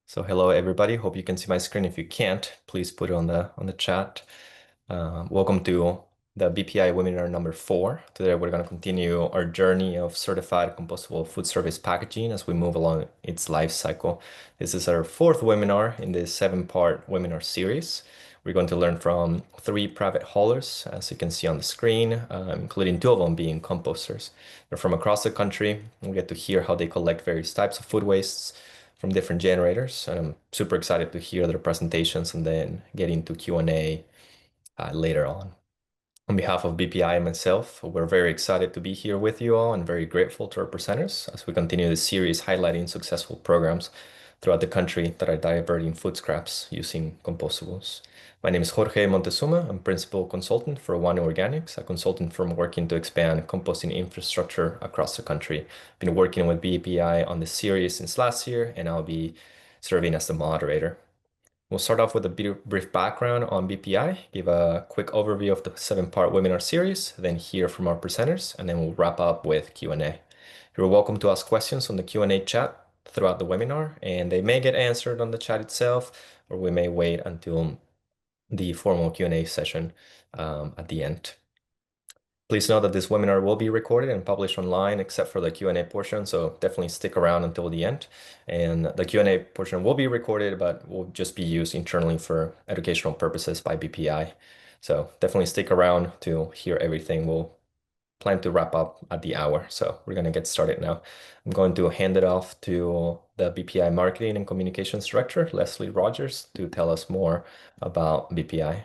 So hello everybody. Hope you can see my screen. If you can't, please put it on the chat. Welcome to the BPI webinar number 4. Today we're going to continue our journey of certified compostable food service packaging as we move along its life cycle. This is our 4th webinar in this 7-part webinar series. We're going to learn from 3 private haulers, as you can see on the screen, including 2 of them being composters. They're from across the country. We get to hear how they collect various types of food wastes from different generators. And I'm super excited to hear their presentations and then get into Q&A later on. On behalf of BPI and myself, we're very excited to be here with you all and very grateful to our presenters as we continue this series highlighting successful programs throughout the country that are diverting food scraps using compostables. My name is Jorge Montezuma. I'm principal consultant for One Organics, a consulting firm working to expand composting infrastructure across the country. I've been working with BPI on this series since last year, and I'll be serving as the moderator. We'll start off with a brief background on BPI, give a quick overview of the 7-part webinar series, then hear from our presenters, and then we'll wrap up with Q&A. You're welcome to ask questions on the Q&A chat throughout the webinar, and they may get answered on the chat itself, or we may wait until the formal Q&A session at the end. Please note that this webinar will be recorded and published online except for the Q&A portion, so definitely stick around until the end. And the Q&A portion will be recorded, but will just be used internally for educational purposes by BPI. So definitely stick around to hear everything. We'll plan to wrap up at the hour, so we're going to get started now. I'm going to hand it off to the BPI Marketing and Communications Director, Leslie Rogers, to tell us more about BPI.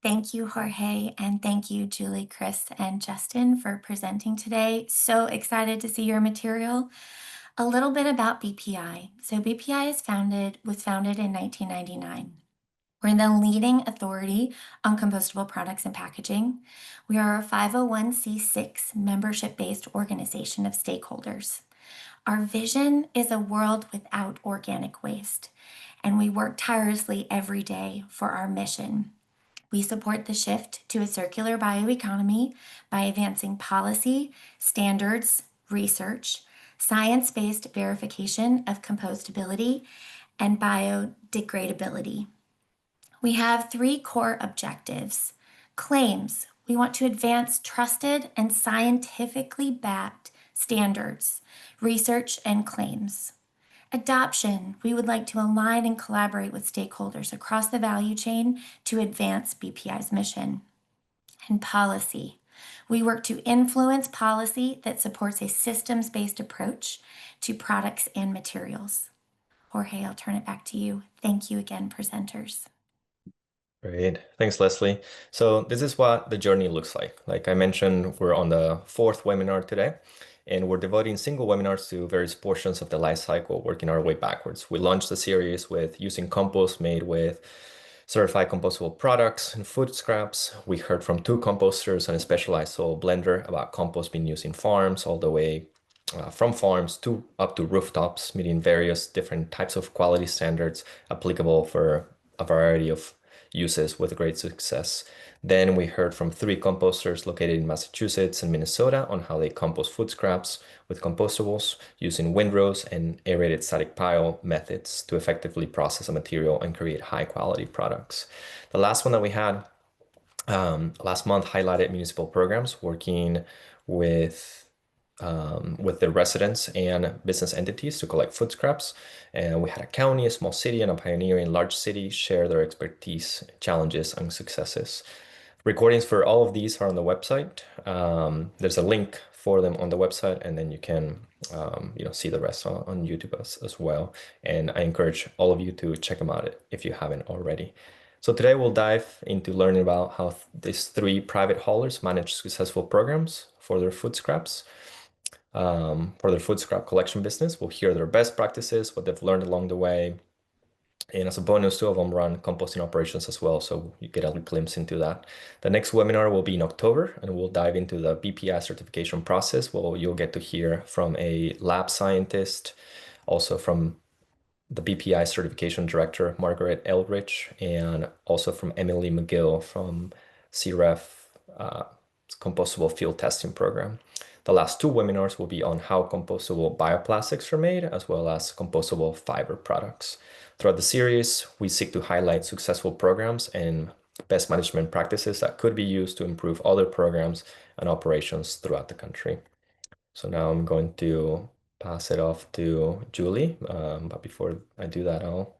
Thank you, Jorge, and thank you, Julie, Chris, and Justin for presenting today. So excited to see your material. A little bit about BPI. So BPI was founded in 1999. We're the leading authority on compostable products and packaging. We are a 501c6 membership-based organization of stakeholders. Our vision is a world without organic waste, and we work tirelessly every day for our mission. We support the shift to a circular bioeconomy by advancing policy, standards, research, science-based verification of compostability, and biodegradability. We have 3 core objectives. Claims: we want to advance trusted and scientifically backed standards, research, and claims. Adoption: we would like to align and collaborate with stakeholders across the value chain to advance BPI's mission. And policy: we work to influence policy that supports a systems-based approach to products and materials. Jorge, I'll turn it back to you. Thank you again, presenters. Great. Thanks, Leslie. So this is what the journey looks like. Like I mentioned, we're on the 4th webinar today, and we're devoting single webinars to various portions of the life cycle, working our way backwards. We launched the series with using compost made with certified compostable products and food scraps. We heard from 2 composters and a specialized soil blender about compost being used in farms, all the way from farms to up to rooftops, meeting various different types of quality standards applicable for a variety of uses with great success. Then we heard from 3 composters located in Massachusetts and Minnesota on how they compost food scraps with compostables using windrows and aerated static pile methods to effectively process a material and create high quality products. The last one that we had last month highlighted municipal programs working with the residents and business entities to collect food scraps. And we had a county, a small city, and a pioneering large city share their expertise, challenges, and successes. Recordings for all of these are on the website. There's a link for them on the website, and then you can see the rest on YouTube as well. And I encourage all of you to check them out if you haven't already. So today we'll dive into learning about how these 3 private haulers manage successful programs for their food scraps. For their food scrap collection business. We'll hear their best practices, what they've learned along the way. And as a bonus, 2 of them run composting operations as well, so you get a glimpse into that. The next webinar will be in October, and we'll dive into the BPI certification process, where you'll get to hear from a lab scientist, also from the BPI certification director, Margaret Eldridge, and also from Emily McGill from CREF Compostable Field Testing Program. The last two webinars will be on how compostable bioplastics are made, as well as compostable fiber products. Throughout the series, we seek to highlight successful programs and best management practices that could be used to improve other programs and operations throughout the country. So now I'm going to pass it off to Julie. But before I do that, I'll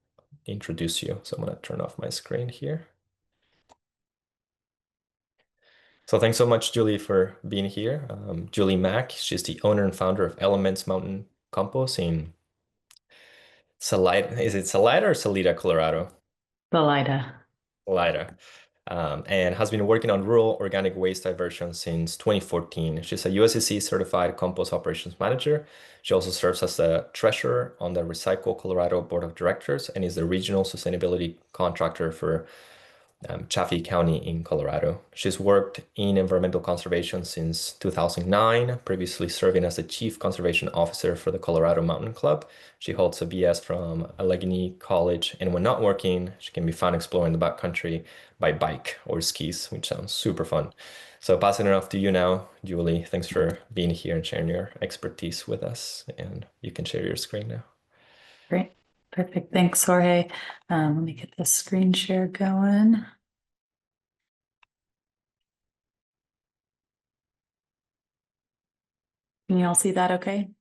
introduce you. So I'm going to turn off my screen here. So thanks so much, Julie, for being here. Julie Mach, she's the owner and founder of Elements Mountain Compost in Salida. Is it Salida or Salida, Colorado? Salida. Salida. And has been working on rural organic waste diversion since 2014. She's a USCC certified compost operations manager. She also serves as the treasurer on the Recycle Colorado Board of Directors and is the regional sustainability contractor for Chaffee County in Colorado. She's worked in environmental conservation since 2009, previously serving as the Chief Conservation Officer for the Colorado Mountain Club. She holds a BS from Allegheny College, and when not working, she can be found exploring the backcountry by bike or skis, which sounds super fun. So passing it off to you now, Julie. Thanks for being here and sharing your expertise with us, and you can share your screen now. Great. Perfect. Thanks, Jorge. Let me get the screen share going. Can you all see that okay?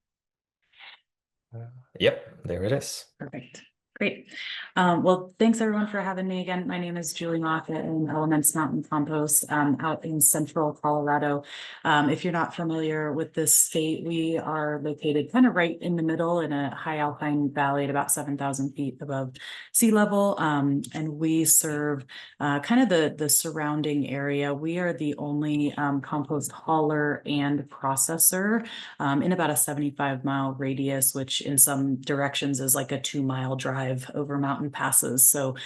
Yep, there it is. Perfect. Great. Well, thanks everyone for having me again. My name is Julie Mach in Elements Mountain Compost out in central Colorado. If you're not familiar with this state, we are located kind of right in the middle in a high alpine valley at about 7,000 feet above sea level. And we serve kind of the surrounding area. We are the only compost hauler and processor in about a 75-mile radius, which in some directions is like a 2-mile drive over mountain passes. So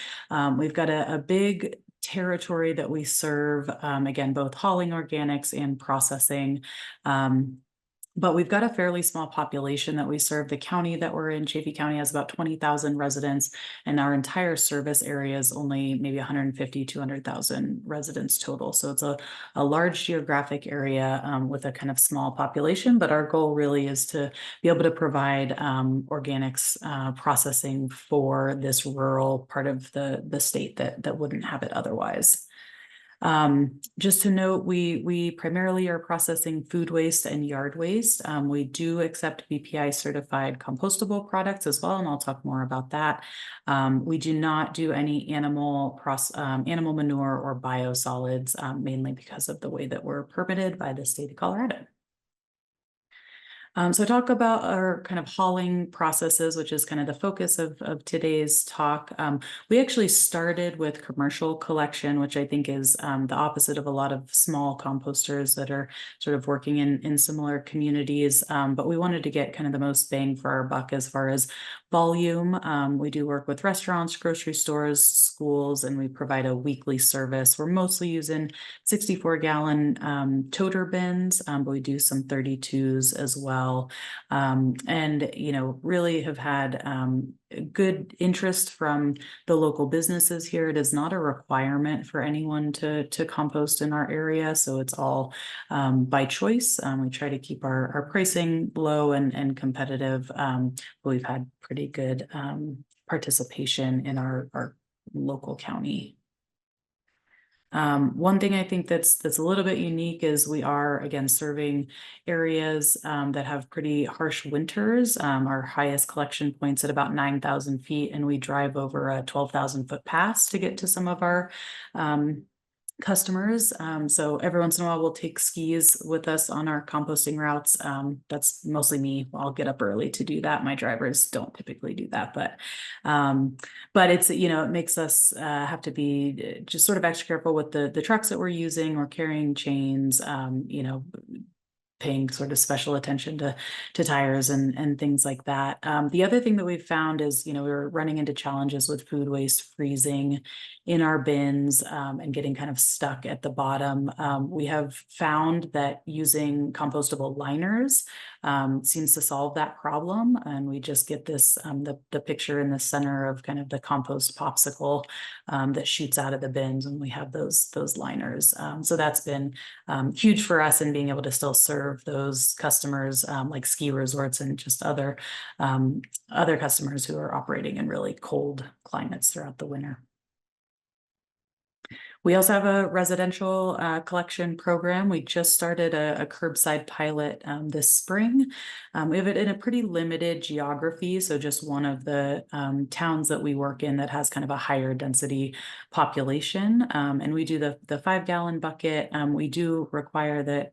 we've got a big territory that we serve, again, both hauling organics and processing. But we've got a fairly small population that we serve. The county that we're in, Chaffee County, has about 20,000 residents, and our entire service area is only maybe 150, 200,000 residents total. So it's a large geographic area with a kind of small population, but our goal really is to be able to provide organics processing for this rural part of the state that wouldn't have it otherwise. Just to note, we primarily are processing food waste and yard waste. We do accept BPI certified compostable products as well, and I'll talk more about that. We do not do any animal manure or biosolids, mainly because of the way that we're permitted by the state of Colorado. So talk about our kind of hauling processes, which is kind of the focus of today's talk. We actually started with commercial collection, which I think is the opposite of a lot of small composters that are sort of working in similar communities. But we wanted to get kind of the most bang for our buck as far as volume. We do work with restaurants, grocery stores, schools, and we provide a weekly service. We're mostly using 64-gallon toter bins, but we do some 32s as well. And, you know, really have had good interest from the local businesses here. It is not a requirement for anyone to compost in our area, so it's all by choice. We try to keep our pricing low and competitive. But we've had pretty good participation in our local county. One thing I think that's a little bit unique is we are, again, serving areas that have pretty harsh winters. Our highest collection point's at about 9,000 feet, and we drive over a 12,000 foot pass to get to some of our customers. So every once in a while we'll take skis with us on our composting routes. That's mostly me. I'll get up early to do that. My drivers don't typically do that, but it's, you know, it makes us have to be just sort of extra careful with the trucks that we're using or carrying chains, you know, paying sort of special attention to tires and things like that. The other thing that we've found is, you know, we were running into challenges with food waste freezing in our bins and getting kind of stuck at the bottom. We have found that using compostable liners seems to solve that problem. And we just get this, the picture in the center of kind of the compost popsicle that shoots out of the bins, and we have those liners. So that's been huge for us in being able to still serve those customers like ski resorts and just other customers who are operating in really cold climates throughout the winter. We also have a residential collection program. We just started a curbside pilot this spring. We have it in a pretty limited geography, so just one of the towns that we work in that has kind of a higher density population. And we do the 5-gallon bucket. We do require that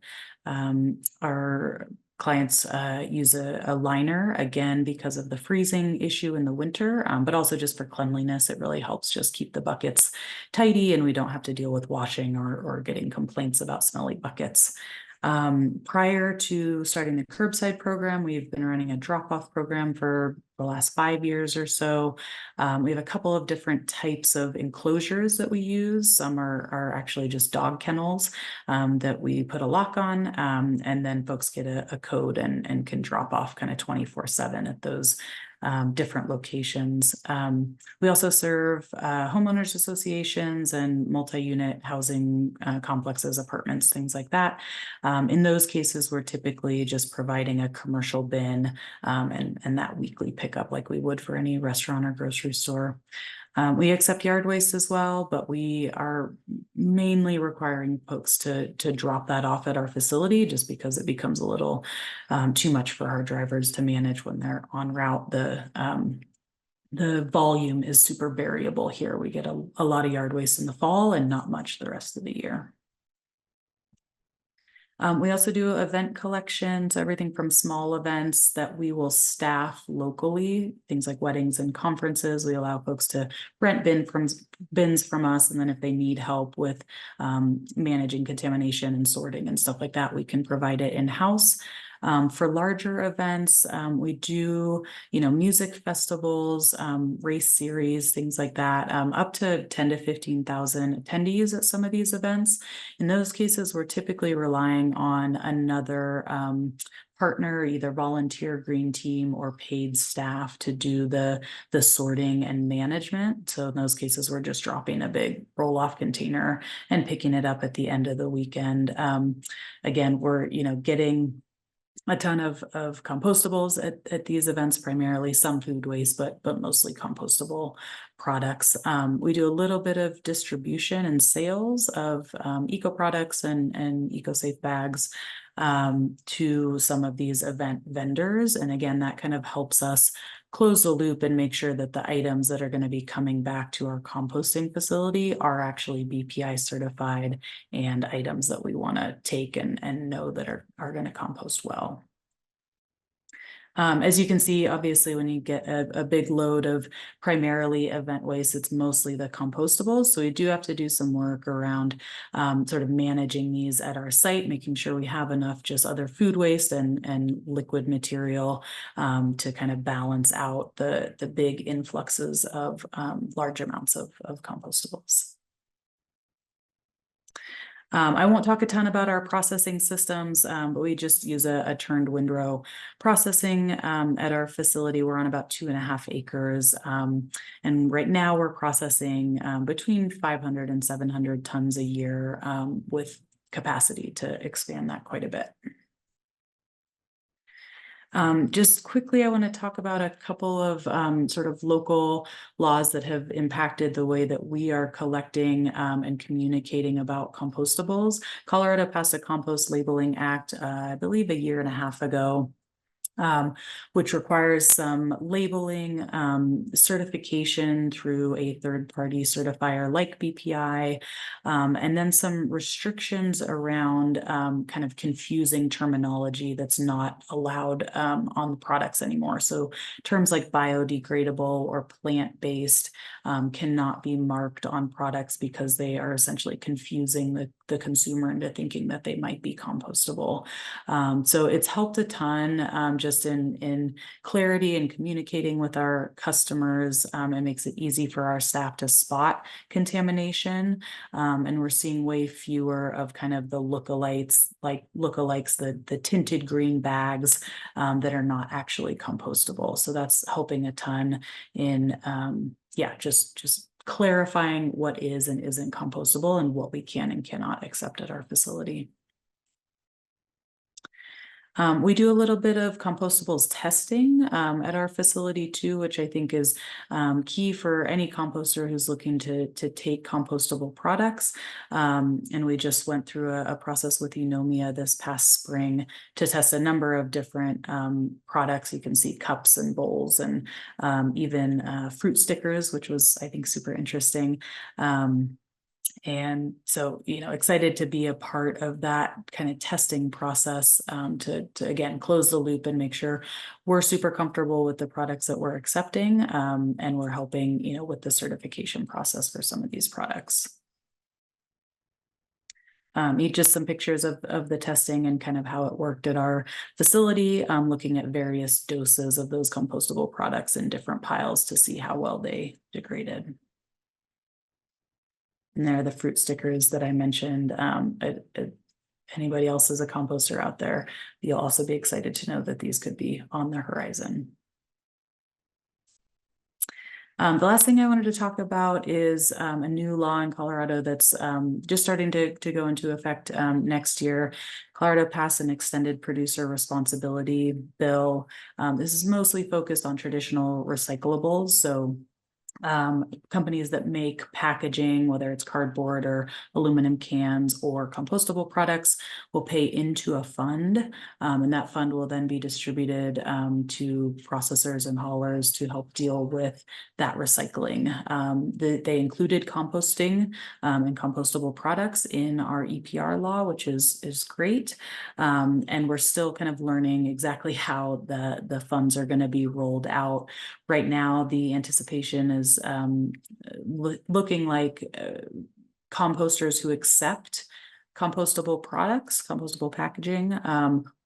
our clients use a liner, again, because of the freezing issue in the winter, but also just for cleanliness. It really helps just keep the buckets tidy, and we don't have to deal with washing or getting complaints about smelly buckets. Prior to starting the curbside program, we've been running a drop-off program for the last 5 years or so. We have a couple of different types of enclosures that we use. Some are actually just dog kennels that we put a lock on, and then folks get a code and can drop off kind of 24/7 at those different locations. We also serve homeowners associations and multi-unit housing complexes, apartments, things like that. In those cases, we're typically just providing a commercial bin and that weekly pickup like we would for any restaurant or grocery store. We accept yard waste as well, but we are mainly requiring folks to drop that off at our facility just because it becomes a little too much for our drivers to manage when they're en route. The volume is super variable here. We get a lot of yard waste in the fall and not much the rest of the year. We also do event collection, so everything from small events that we will staff locally, things like weddings and conferences. We allow folks to rent bins from us, and then if they need help with managing contamination and sorting and stuff like that, we can provide it in-house. For larger events, we do, music festivals, race series, things like that, up to 10 to 15,000 attendees at some of these events. In those cases, we're typically relying on another partner, either volunteer green team or paid staff to do the sorting and management. So in those cases, we're just dropping a big roll-off container and picking it up at the end of the weekend. Again, we're, getting a ton of compostables at these events, primarily some food waste, but mostly compostable products. We do a little bit of distribution and sales of eco products and eco-safe bags to some of these event vendors. And again, that kind of helps us close the loop and make sure that the items that are going to be coming back to our composting facility are actually BPI certified and items that we want to take and know that are going to compost well. As you can see, obviously, when you get a big load of primarily event waste, it's mostly the compostables. So we do have to do some work around sort of managing these at our site, making sure we have enough just other food waste and liquid material to kind of balance out the big influxes of large amounts of compostables. I won't talk a ton about our processing systems, but we just use a turned windrow processing at our facility. We're on about 2.5 acres. And right now we're processing between 500 and 700 tons a year with capacity to expand that quite a bit. Just quickly, I want to talk about a couple of sort of local laws that have impacted the way that we are collecting and communicating about compostables. Colorado passed a Compost Labeling Act, I believe 1.5 years ago. Which requires some labeling, certification through a third-party certifier like BPI, and then some restrictions around kind of confusing terminology that's not allowed on the products anymore. So terms like biodegradable or plant-based cannot be marked on products because they are essentially confusing the consumer into thinking that they might be compostable. So it's helped a ton just just in clarity and communicating with our customers. It makes it easy for our staff to spot contamination. And we're seeing way fewer of kind of the lookalikes, the tinted green bags that are not actually compostable. So that's helping a ton in just clarifying what is and isn't compostable and what we can and cannot accept at our facility. We do a little bit of compostables testing at our facility too, which I think is key for any composter who's looking to take compostable products. And we just went through a process with Eunomia this past spring to test a number of different products. You can see cups and bowls and even fruit stickers, which was, I think, super interesting. And so, excited to be a part of that kind of testing process to again, close the loop and make sure we're super comfortable with the products that we're accepting and we're helping, with the certification process for some of these products. Just some pictures of the testing and kind of how it worked at our facility, looking at various doses of those compostable products in different piles to see how well they degraded. And there are the fruit stickers that I mentioned. Anybody else is a composter out there, you'll also be excited to know that these could be on the horizon. The last thing I wanted to talk about is a new law in Colorado that's just starting to go into effect next year. Colorado passed an extended producer responsibility bill. This is mostly focused on traditional recyclables. So companies that make packaging, whether it's cardboard or aluminum cans or compostable products, will pay into a fund, and that fund will then be distributed to processors and haulers to help deal with that recycling. They included composting and compostable products in our EPR law, which is great, and we're still kind of learning exactly how the funds are going to be rolled out. Right now, the anticipation is looking like composters who accept compostable products, compostable packaging,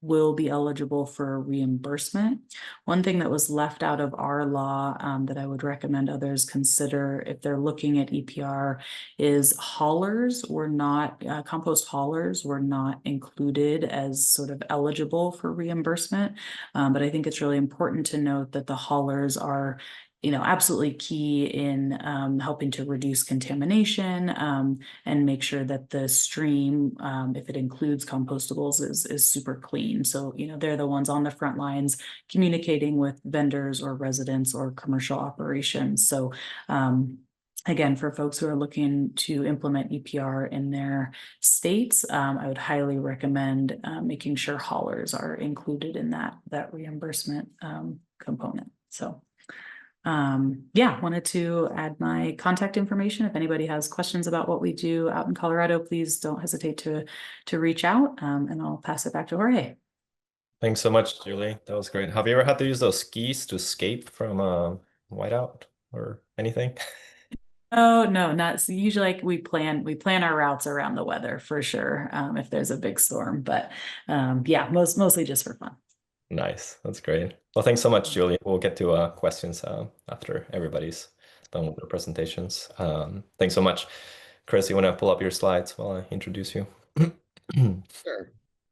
will be eligible for reimbursement. One thing that was left out of our law that I would recommend others consider if they're looking at EPR is haulers were not, compost haulers were not included as sort of eligible for reimbursement. But I think it's really important to note that the haulers are absolutely key in helping to reduce contamination and make sure that the stream, if it includes compostables, is super clean. So, they're the ones on the front lines communicating with vendors or residents or commercial operations. So, again, for folks who are looking to implement EPR in their states, I would highly recommend making sure haulers are included in that reimbursement component. So. Wanted to add my contact information. If anybody has questions about what we do out in Colorado, please don't hesitate to reach out, and I'll pass it back to Jorge. Thanks so much, Julie. That was great. Have you ever had to use those skis to escape from whiteout or anything? Oh, no, not usually. Like we plan our routes around the weather for sure, if there's a big storm, but mostly just for fun. Nice. That's great. Well, thanks so much, Julie. We'll get to questions after everybody's done with their presentations. Thanks so much. Chris, you want to pull up your slides while I introduce you? Sure.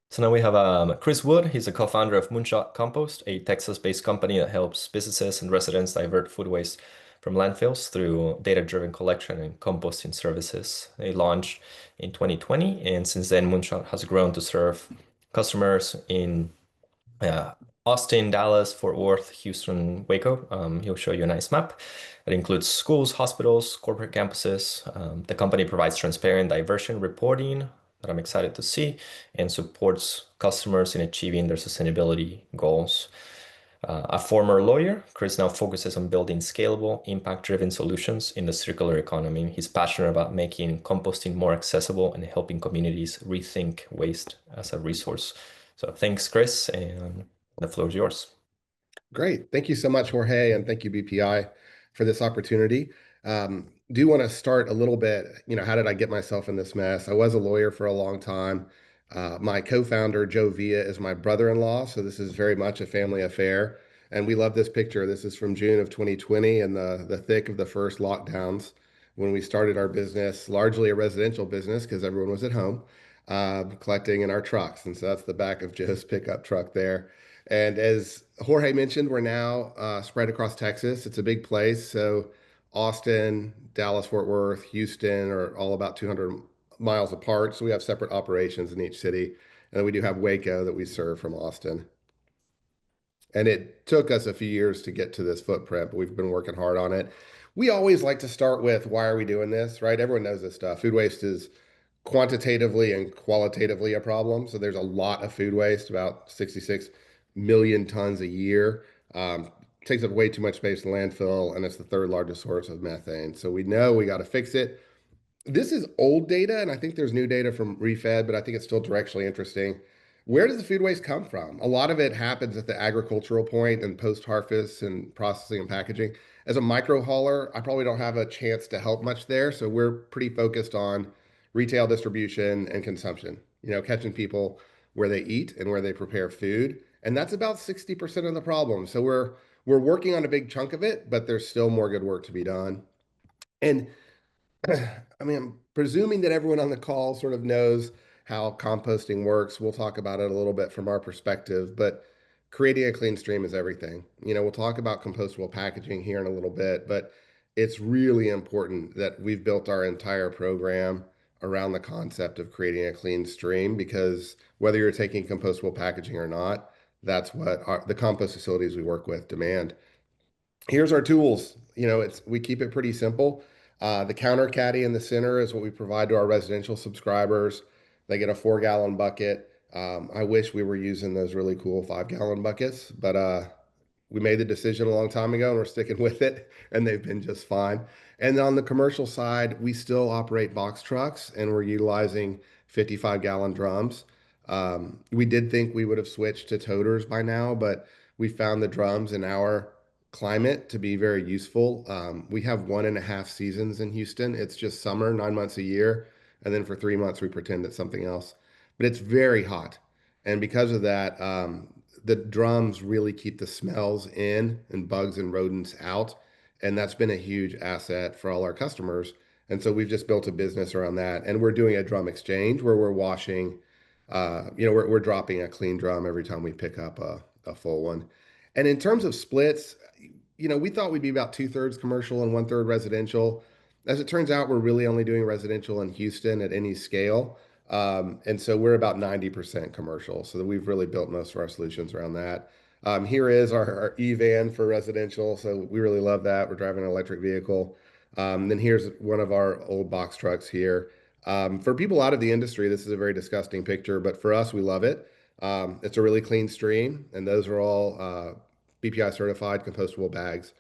So now we have Chris Wood. He's a co-founder of Moonshot Compost, a Texas-based company that helps businesses and residents divert food waste from landfills through data-driven collection and composting services. They launched in 2020, and since then, Moonshot has grown to serve customers in Austin, Dallas, Fort Worth, Houston, Waco. He'll show you a nice map. It includes schools, hospitals, corporate campuses. The company provides transparent diversion reporting that I'm excited to see and supports customers in achieving their sustainability goals. A former lawyer, Chris now focuses on building scalable, impact-driven solutions in the circular economy. He's passionate about making composting more accessible and helping communities rethink waste as a resource. So thanks, Chris, and the floor is yours. Great. Thank you so much, Jorge, and thank you, BPI, for this opportunity. Do want to start a little bit, how did I get myself in this mess? I was a lawyer for a long time. My co-founder, Joe Villa, is my brother-in-law, so this is very much a family affair. And we love this picture. This is from June of 2020 in the thick of the first lockdowns when we started our business, largely a residential business because everyone was at home, collecting in our trucks. And so that's the back of Joe's pickup truck there. And as Jorge mentioned, we're now spread across Texas. It's a big place. So Austin, Dallas, Fort Worth, Houston are all about 200 miles apart. So we have separate operations in each city. And then we do have Waco that we serve from Austin. And it took us a few years to get to this footprint, but we've been working hard on it. We always like to start with why are we doing this, right? Everyone knows this stuff. Food waste is quantitatively and qualitatively a problem. So there's a lot of food waste, about 66 million tons a year. Takes up way too much space in landfill, and it's the third largest source of methane. So we know we got to fix it. This is old data, and I think there's new data from Refed, but I think it's still directionally interesting. Where does the food waste come from? A lot of it happens at the agricultural point and post-harvest and processing and packaging. As a micro hauler, I probably don't have a chance to help much there, so we're pretty focused on retail distribution and consumption. Catching people where they eat and where they prepare food, and that's about 60% of the problem. So we're working on a big chunk of it, but there's still more good work to be done. And I mean, I'm presuming that everyone on the call sort of knows how composting works. We'll talk about it a little bit from our perspective, but creating a clean stream is everything. We'll talk about compostable packaging here in a little bit, but it's really important that we've built our entire program around the concept of creating a clean stream because whether you're taking compostable packaging or not, that's what the compost facilities we work with demand. Here's our tools. We keep it pretty simple. The counter caddy in the center is what we provide to our residential subscribers. They get a 4-gallon bucket. I wish we were using those really cool 5-gallon buckets, but we made the decision a long time ago and we're sticking with it, and they've been just fine. And on the commercial side, we still operate box trucks and we're utilizing 55-gallon drums. We did think we would have switched to toters by now, but we found the drums in our climate to be very useful. We have 1.5 seasons in Houston. It's just summer, 9 months a year. And then for 3 months, we pretend it's something else. But it's very hot. And because of that, the drums really keep the smells in and bugs and rodents out. And that's been a huge asset for all our customers. And so we've just built a business around that. And we're doing a drum exchange where we're washing, we're dropping a clean drum every time we pick up a full one. And in terms of splits, we thought we'd be about 2/3 commercial and 1/3 residential. As it turns out, we're really only doing residential in Houston at any scale. And so we're about 90% commercial. So that we've really built most of our solutions around that. Here is our e-van for residential. So we really love that. We're driving an electric vehicle. Then here's one of our old box trucks here. For people out of the industry, this is a very disgusting picture, but for us, we love it. It's a really clean stream, and those are all BPI certified compostable bags.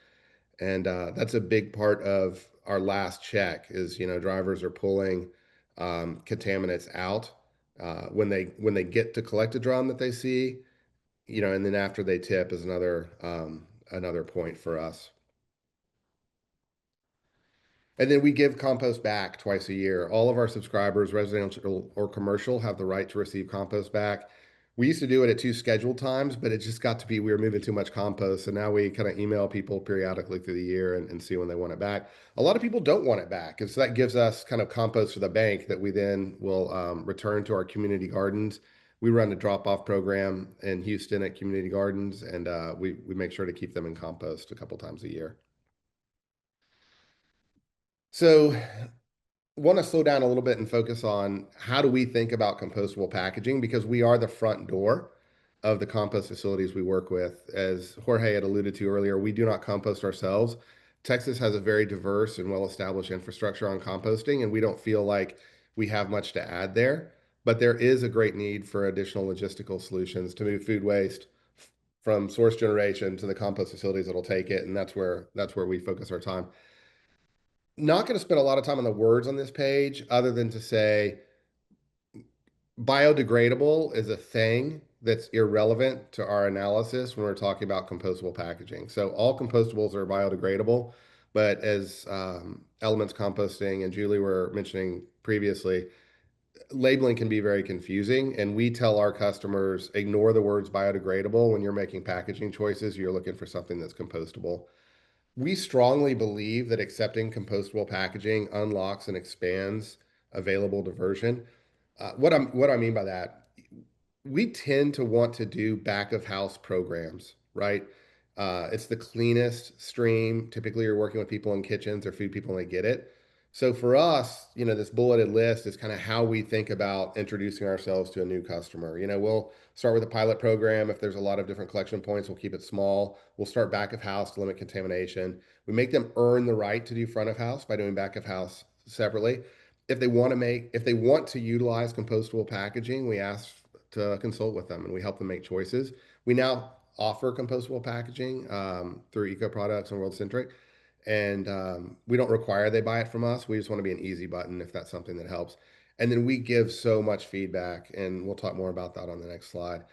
And that's a big part of our last check is, drivers are pulling contaminants out when they get to collect a drum that they see, and then after they tip is another point for us. And then we give compost back twice a year. All of our subscribers, residential or commercial, have the right to receive compost back. We used to do it at 2 scheduled times, but it just got to be we were moving too much compost. So now we kind of email people periodically through the year and see when they want it back. A lot of people don't want it back. And so that gives us kind of compost for the bank that we then will return to our community gardens. We run a drop-off program in Houston at community gardens, and we make sure to keep them in compost a couple times a year. So want to slow down a little bit and focus on how do we think about compostable packaging because we are the front door of the compost facilities we work with. As Jorge had alluded to earlier, we do not compost ourselves. Texas has a very diverse and well-established infrastructure on composting, and we don't feel like we have much to add there. But there is a great need for additional logistical solutions to move food waste from source generation to the compost facilities that'll take it, and that's where we focus our time. Not going to spend a lot of time on the words on this page other than to say biodegradable is a thing that's irrelevant to our analysis when we're talking about compostable packaging. So all compostables are biodegradable, but as Elements Composting and Julie were mentioning previously, labeling can be very confusing, and we tell our customers, ignore the words biodegradable when you're making packaging choices. You're looking for something that's compostable. We strongly believe that accepting compostable packaging unlocks and expands available diversion. What I mean by that, we tend to want to do back of house programs, right? It's the cleanest stream. Typically, you're working with people in kitchens or food people, and they get it. So for us, this bulleted list is kind of how we think about introducing ourselves to a new customer. We'll start with a pilot program. If there's a lot of different collection points, we'll keep it small. We'll start back of house to limit contamination. We make them earn the right to do front of house by doing back of house separately. If they want to utilize compostable packaging, we ask to consult with them and we help them make choices. We now offer compostable packaging through Eco Products and World Centric, and we don't require they buy it from us. We just want to be an easy button if that's something that helps. And then we give so much feedback, and we'll talk more about that on the next slide.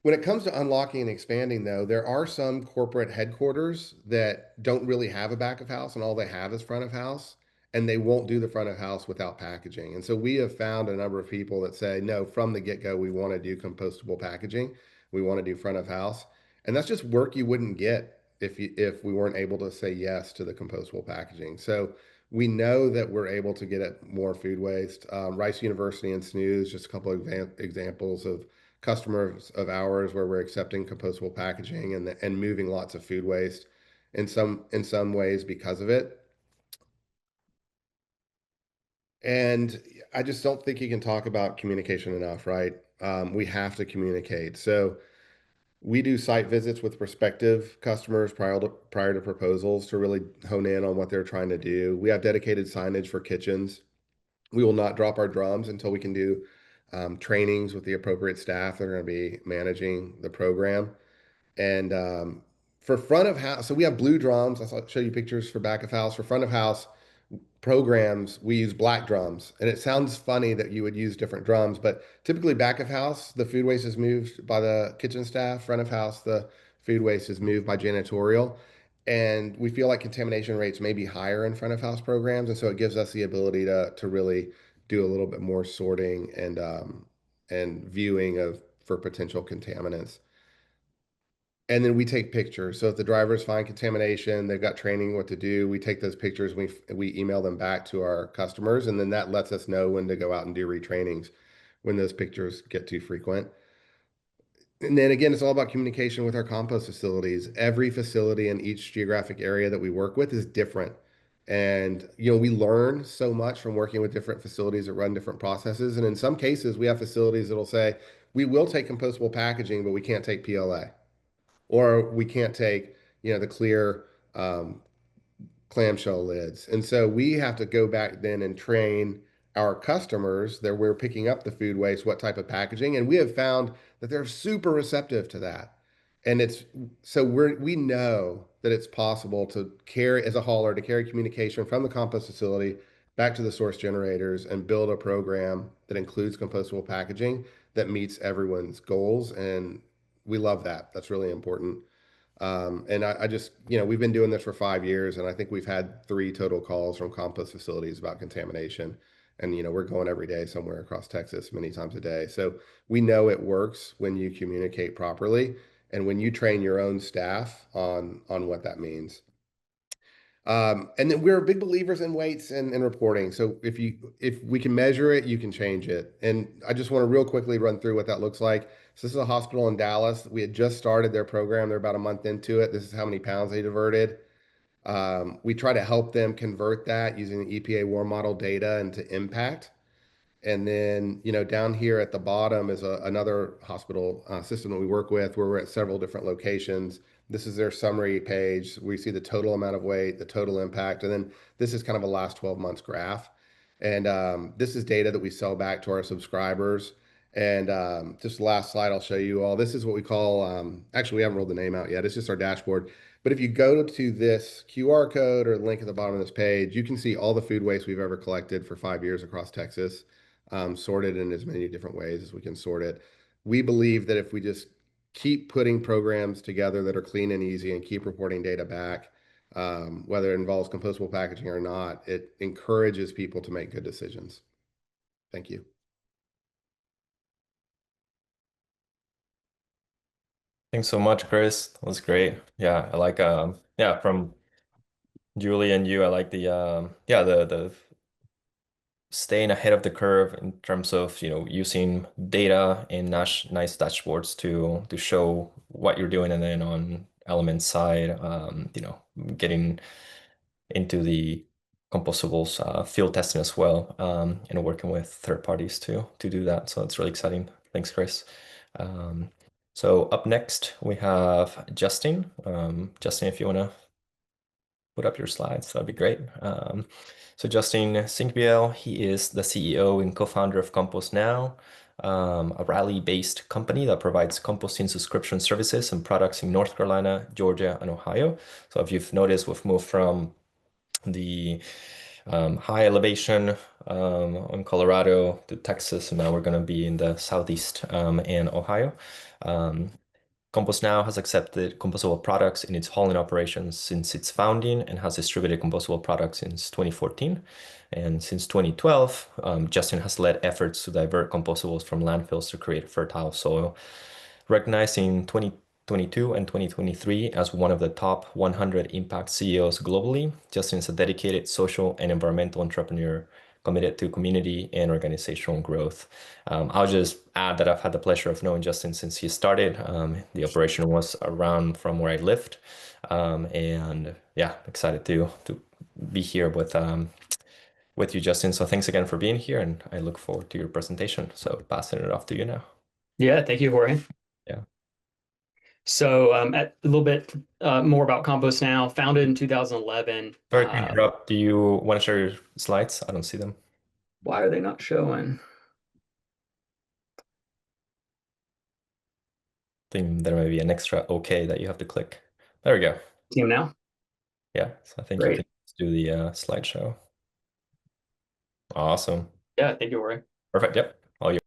When it comes to unlocking and expanding, though, there are some corporate headquarters that don't really have a back of house and all they have is front of house, and they won't do the front of house without packaging. And so we have found a number of people that say, no, from the get-go, we want to do compostable packaging. We want to do front of house. And that's just work you wouldn't get if we weren't able to say yes to the compostable packaging. So we know that we're able to get at more food waste. Rice University and Snooze, just a couple of examples of customers of ours where we're accepting compostable packaging and moving lots of food waste in some ways because of it. And I just don't think you can talk about communication enough, right? We have to communicate. So we do site visits with prospective customers prior to proposals to really hone in on what they're trying to do. We have dedicated signage for kitchens. We will not drop our drums until we can do trainings with the appropriate staff that are going to be managing the program. And for front of house, so we have blue drums. I'll show you pictures for back of house. For front of house programs, we use black drums. And it sounds funny that you would use different drums, but typically back of house, the food waste is moved by the kitchen staff. Front of house, the food waste is moved by janitorial. And we feel like contamination rates may be higher in front of house programs. And so it gives us the ability to really do a little bit more sorting and viewing for potential contaminants. And then we take pictures. So if the drivers find contamination, they've got training what to do. We take those pictures, we email them back to our customers, and then that lets us know when to go out and do retrainings when those pictures get too frequent. And then again, it's all about communication with our compost facilities. Every facility in each geographic area that we work with is different. And we learn so much from working with different facilities that run different processes. And in some cases, we have facilities that'll say, we will take compostable packaging, but we can't take PLA. Or we can't take, the clear clamshell lids. And so we have to go back then and train our customers that we're picking up the food waste, what type of packaging. And we have found that they're super receptive to that. And we know that it's possible to carry, as a hauler, to carry communication from the compost facility back to the source generators and build a program that includes compostable packaging that meets everyone's goals. And we love that. That's really important. And I just, we've been doing this for 5 years, and I think we've had 3 total calls from compost facilities about contamination. And, we're going every day somewhere across Texas, many times a day. So we know it works when you communicate properly and when you train your own staff on what that means. And then we're big believers in weights and reporting. So if we can measure it, you can change it. And I just want to real quickly run through what that looks like. So this is a hospital in Dallas. We had just started their program. They're about a month into it. This is how many pounds they diverted. We try to help them convert that using the EPA war model data into impact. And then, down here at the bottom is another hospital system that we work with where we're at several different locations. This is their summary page. We see the total amount of weight, the total impact, and then this is kind of a last 12 months graph. And this is data that we sell back to our subscribers. And just the last slide I'll show you all. This is what we call, actually, we haven't rolled the name out yet. It's just our dashboard. But if you go to this QR code or link at the bottom of this page, you can see all the food waste we've ever collected for 5 years across Texas. Sorted in as many different ways as we can sort it. We believe that if we just keep putting programs together that are clean and easy and keep reporting data back, whether it involves compostable packaging or not, it encourages people to make good decisions. Thank you. Thanks so much, Chris. That was great. Yeah, I like yeah, from Julie and you, I like the yeah, the staying ahead of the curve in terms of, using data and nice dashboards to show what you're doing, and then on element side, getting into the compostables field testing as well, and working with third parties to do that. So it's really exciting. Thanks, Chris. Um, so up next we have Justin. Justin, if you want to put up your slides, that'd be great. So Justin Senkbeil, he is the CEO and co-founder of CompostNow, a Raleigh-based company that provides composting subscription services and products in North Carolina, Georgia, and Ohio. So if you've noticed, we've moved from the high elevation on Colorado to Texas, and now we're going to be in the Southeast and Ohio. CompostNow has accepted compostable products in its hauling operations since its founding and has distributed compostable products since 2014. And since 2012, Justin has led efforts to divert compostables from landfills to create fertile soil. Recognized in 2022 and 2023 as one of the top 100 impact CEOs globally, Justin is a dedicated social and environmental entrepreneur committed to community and organizational growth. I'll just add that I've had the pleasure of knowing Justin since he started. The operation was around from where I lived, and yeah, excited to be here with you, Justin. So thanks again for being here, and I look forward to your presentation. So passing it off to you now. Yeah, thank you, Jorge. Yeah. So a little bit more about CompostNow, founded in 2011. Sorry to interrupt. Do you want to share your slides? I don't see them. Why are they not showing? I think there may be an extra OK that you have to click. There we go. See them now? Yeah, so I think you Great. can just do the slideshow. Awesome. Yeah, thank you, Jorge. Perfect. Yep. All you.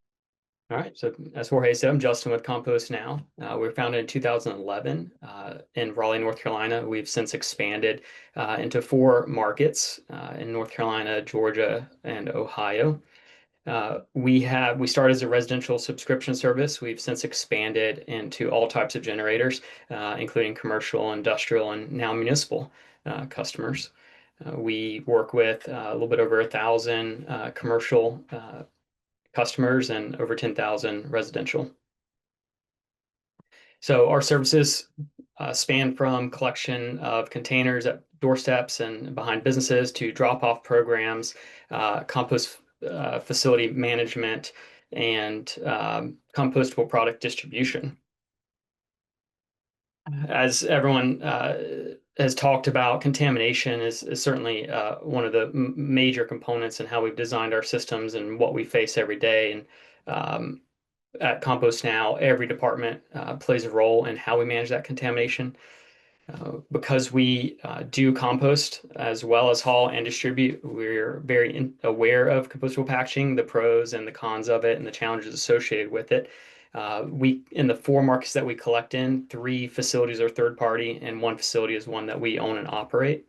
All right, so as Jorge said, I'm Justin with CompostNow. We were founded in 2011 in Raleigh, North Carolina. We've since expanded into 4 markets in North Carolina, Georgia, and Ohio. We started as a residential subscription service. We've since expanded into all types of generators, including commercial, industrial, and now municipal customers. We work with a little bit over 1,000 commercial customers and over 10,000 residential. So our services span from collection of containers at doorsteps and behind businesses to drop-off programs, compost facility management, and compostable product distribution. As everyone has talked about, contamination is certainly one of the major components in how we've designed our systems and what we face every day. And at CompostNow, every department plays a role in how we manage that contamination. Because we do compost as well as haul and distribute, we're very aware of compostable packaging, the pros and the cons of it, and the challenges associated with it. In the 4 markets that we collect in, 3 facilities are third party, and 1 facility is one that we own and operate.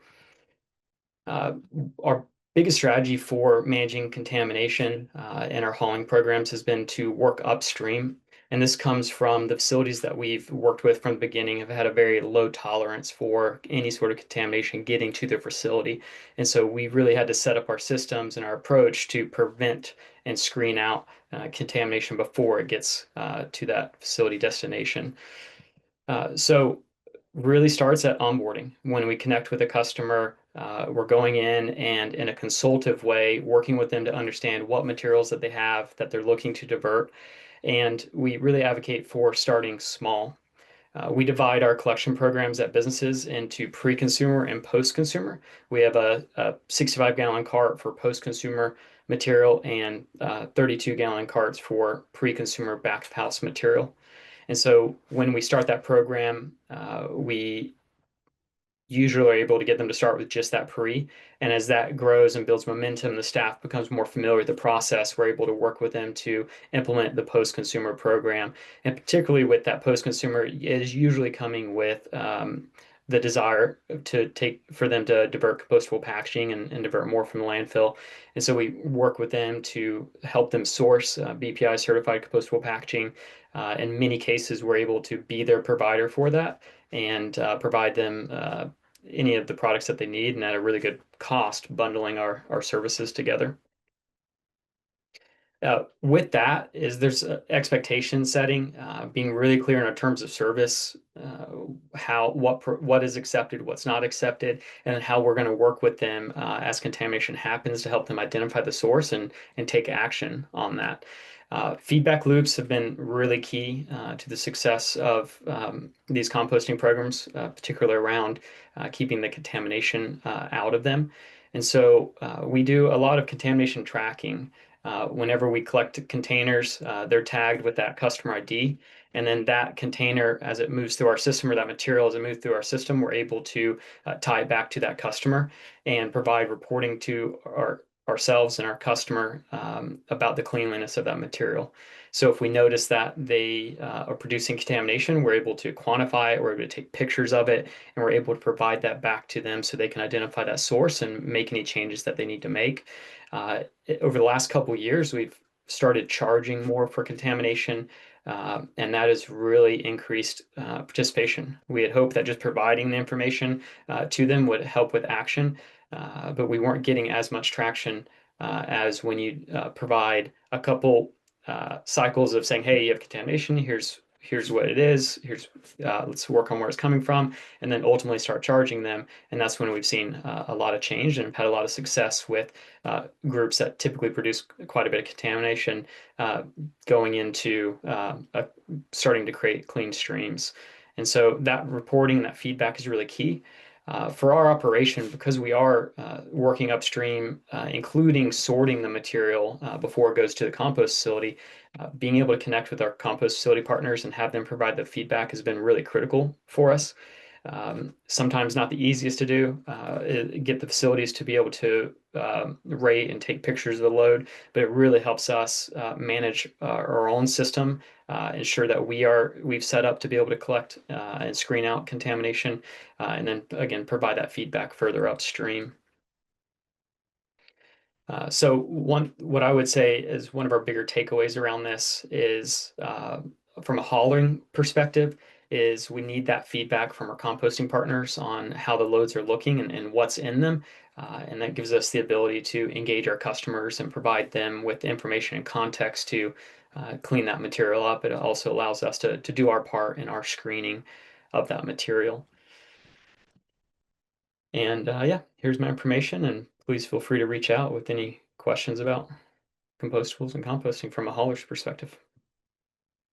Our biggest strategy for managing contamination in our hauling programs has been to work upstream. And this comes from the facilities that we've worked with from the beginning have had a very low tolerance for any sort of contamination getting to their facility. And so we really had to set up our systems and our approach to prevent and screen out contamination before it gets to that facility destination. So really starts at onboarding. When we connect with a customer, we're going in a consultative way, working with them to understand what materials that they have that they're looking to divert. And we really advocate for starting small. We divide our collection programs at businesses into pre-consumer and post-consumer. We have a 65-gallon cart for post-consumer material and 32-gallon carts for pre-consumer back-of-house material. And so when we start that program, we usually are able to get them to start with just that pre. And as that grows and builds momentum, the staff becomes more familiar with the process. We're able to work with them to implement the post-consumer program. And particularly with that post-consumer, it is usually coming with the desire for them to divert compostable packaging and divert more from the landfill. And so we work with them to help them source BPI certified compostable packaging. In many cases, we're able to be their provider for that and provide them any of the products that they need and at a really good cost, bundling our services together. With that is there's expectation setting, being really clear in our terms of service, what is accepted, what's not accepted, and then how we're going to work with them as contamination happens to help them identify the source and take action on that. Feedback loops have been really key to the success of these composting programs, particularly around keeping the contamination out of them. And so we do a lot of contamination tracking. Whenever we collect containers, they're tagged with that customer ID. And then that container, as it moves through our system, or that material as it moves through our system, we're able to tie it back to that customer and provide reporting to ourselves and our customer about the cleanliness of that material. So if we notice that they are producing contamination, we're able to quantify it, we're able to take pictures of it, and we're able to provide that back to them so they can identify that source and make any changes that they need to make. Over the last couple of years, we've started charging more for contamination, and that has really increased participation. We had hoped that just providing the information to them would help with action, but we weren't getting as much traction as when you provide a couple cycles of saying, hey, you have contamination, here's what it is, let's work on where it's coming from, and then ultimately start charging them. And that's when we've seen a lot of change and have had a lot of success with groups that typically produce quite a bit of contamination going into starting to create clean streams. And so that reporting and that feedback is really key. For our operation, because we are working upstream, including sorting the material before it goes to the compost facility, being able to connect with our compost facility partners and have them provide the feedback has been really critical for us. Sometimes not the easiest to do, get the facilities to be able to rate and take pictures of the load, but it really helps us manage our own system, ensure that we've set up to be able to collect and screen out contamination, and then again provide that feedback further upstream. So what I would say is one of our bigger takeaways around this is from a haulering perspective is we need that feedback from our composting partners on how the loads are looking and what's in them. And that gives us the ability to engage our customers and provide them with information and context to clean that material up. It also allows us to do our part in our screening of that material. And yeah, here's my information, and please feel free to reach out with any questions about compostables and composting from a hauler's perspective.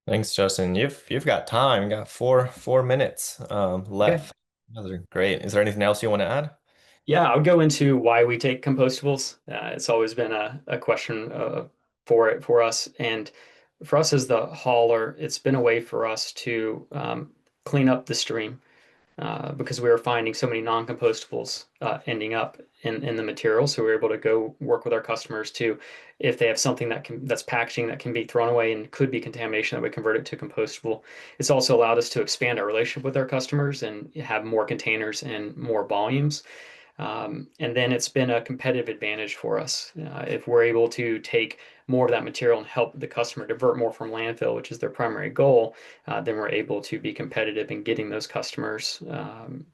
Thanks, Justin. You've got time. You got four minutes left. Those are great. Is there anything else you want to add? Yeah, I'll go into why we take compostables. It's always been a question for us, and for us as the hauler, it's been a way for us to clean up the stream. Because we were finding so many non-compostables ending up in the material. So we were able to go work with our customers to, if they have something that's packaging that can be thrown away and could be contamination, that we convert it to compostable. It's also allowed us to expand our relationship with our customers and have more containers and more volumes. And then it's been a competitive advantage for us. If we're able to take more of that material and help the customer divert more from landfill, which is their primary goal, then we're able to be competitive in getting those customers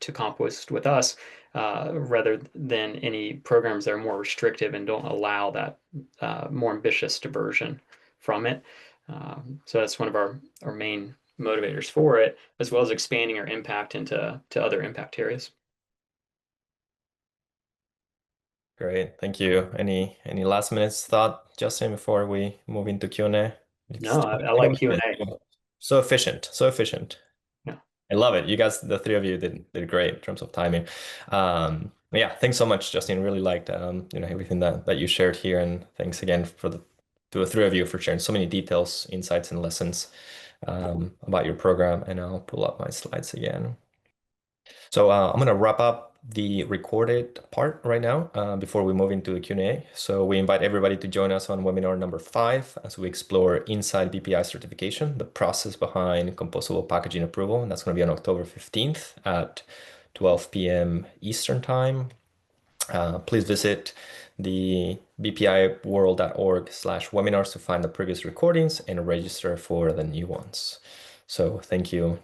to compost with us, rather than any programs that are more restrictive and don't allow that more ambitious diversion from it. So that's one of our main motivators for it, as well as expanding our impact into other impact areas. Great, thank you. Any last minutes thought, Justin, before we move into Q&A? No, I like Q&A. So efficient, so efficient. Yeah. I love it. You guys, the three of you did great in terms of timing. Yeah, thanks so much, Justin. Really liked everything that you shared here, and thanks again to the three of you for sharing so many details, insights, and lessons about your program. And I'll pull up my slides again. So I'm going to wrap up the recorded part right now before we move into the Q&A. So we invite everybody to join us on webinar number 5 as we explore inside BPI certification, the process behind compostable packaging approval. And that's going to be on October 15th at 12 p.m. Eastern Time. Please visit the bpiworld.org/webinars to find the previous recordings and register for the new ones. So thank you,